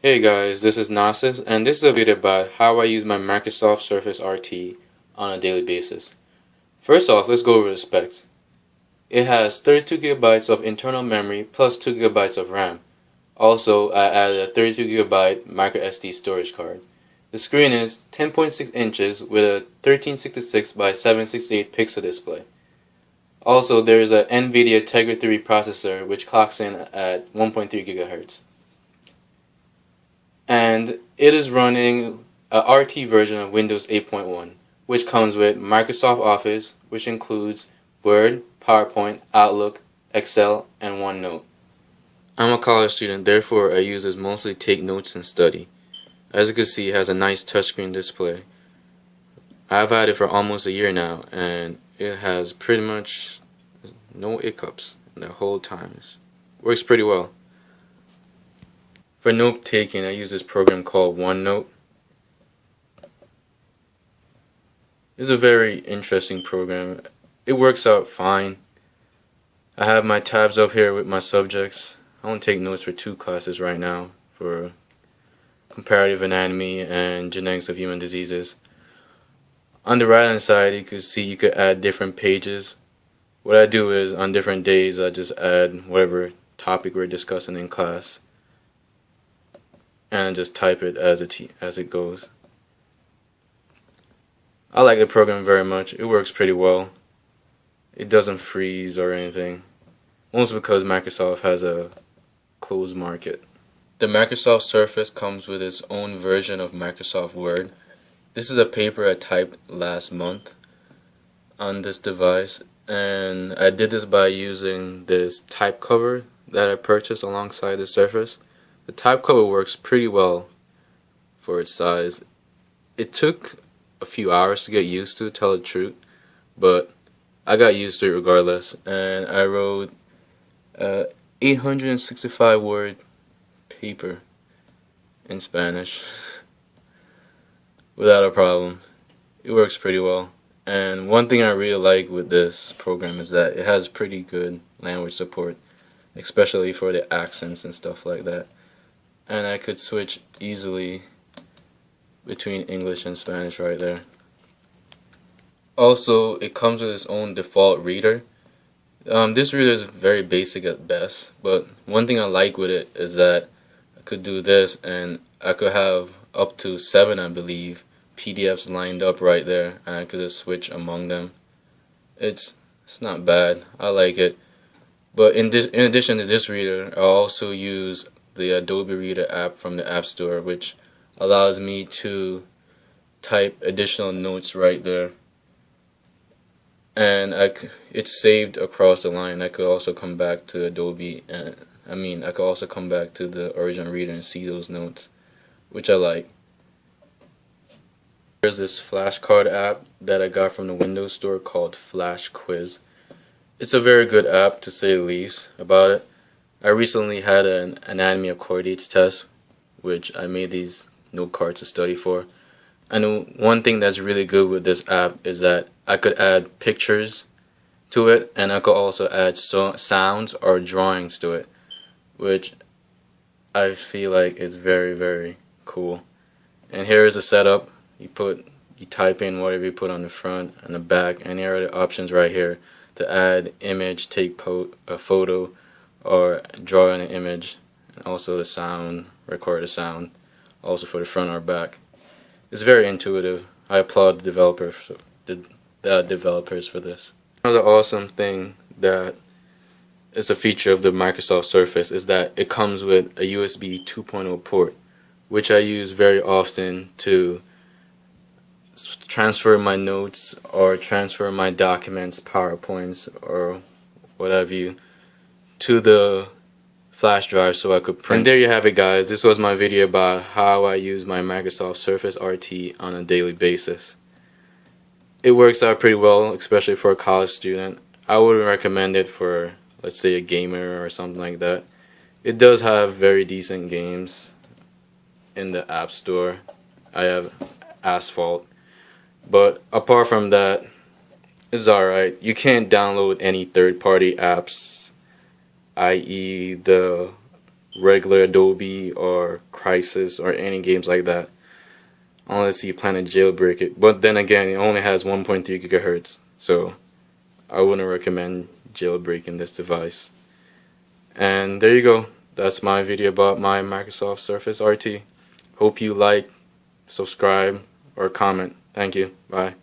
Hey guys, this is Nasis, and this is a video about how I use my Microsoft Surface RT on a daily basis. First off, let's go over the specs. It has 32 gigabytes of internal memory plus 2 gigabytes of RAM. Also, I added a 32 gigabyte micro SD storage card. The screen is 10.6 inches with a 1366 by 768 pixel display. Also, there is a NVIDIA Tegra 3 processor which clocks in at 1.3 gigahertz. And it is running a RT version of Windows 8.1, which comes with Microsoft Office, which includes Word, PowerPoint, Outlook, Excel, and OneNote. I'm a college student, therefore I use this mostly to take notes and study. As you can see, it has a nice touchscreen display. I've had it for almost a year now, and it has pretty much no hiccups the whole time. It works pretty well. For note taking, I use this program called OneNote. It's a very interesting program. It works out fine. I have my tabs up here with my subjects. I won't take notes for 2 classes right now, for comparative anatomy and genetics of human diseases. On the right hand side, you can see you could add different pages. What I do is on different days I just add whatever topic we're discussing in class and just type it as it goes. I like the program very much. It works pretty well. It doesn't freeze or anything, mostly because Microsoft has a closed market. The Microsoft Surface comes with its own version of Microsoft Word. This is a paper I typed last month on this device, and I did this by using this type cover that I purchased alongside the Surface. The type cover works pretty well for its size. It took a few hours to get used to tell the truth, but I got used to it regardless, and I wrote 865 word paper in Spanish without a problem. It works pretty well. And one thing I really like with this program is that it has pretty good language support, especially for the accents and stuff like that. And I could switch easily between English and Spanish right there. Also, it comes with its own default reader. This reader is very basic at best, but one thing I like with it is that I could do this and I could have up to 7, I believe, PDFs lined up right there, and I could just switch among them. It's not bad. I like it. But in addition to this reader, I also use the Adobe Reader app from the App Store, which allows me to type additional notes right there, and it's saved across the line. I could also come back to Adobe, and I could also come back to the original reader and see those notes, which I like. There's this flashcard app that I got from the Windows Store called Flash Quiz. It's a very good app, to say the least about it. I recently had an anatomy of chordates test, which I made these note cards to study for. And one thing that's really good with this app is that I could add pictures to it, and I could also add sounds or drawings to it, which I feel like is very, very cool. And here is the setup. You type in whatever you put on the front and the back, and here are the options right here to add image, take a photo, or draw an image, and also the sound, record the sound, also for the front or back. It's very intuitive. I applaud the developers for this. Another awesome thing that is a feature of the Microsoft Surface is that it comes with a USB 2.0 port, which I use very often to transfer my notes or transfer my documents, PowerPoints, or what have you, to the flash drive so I could print. And there you have it, guys. This was my video about how I use my Microsoft Surface RT on a daily basis. It works out pretty well, especially for a college student. I wouldn't recommend it for, let's say, a gamer or something like that. It does have very decent games in the App Store. I have Asphalt. But apart from that, it's alright. You can't download any third-party apps, i.e. the regular Adobe or Crisis or any games like that, unless you plan to jailbreak it. But then again, it only has 1.3 gigahertz, so I wouldn't recommend jailbreaking this device. And there you go. That's my video about my Microsoft Surface RT. Hope you like, subscribe, or comment. Thank you. Bye.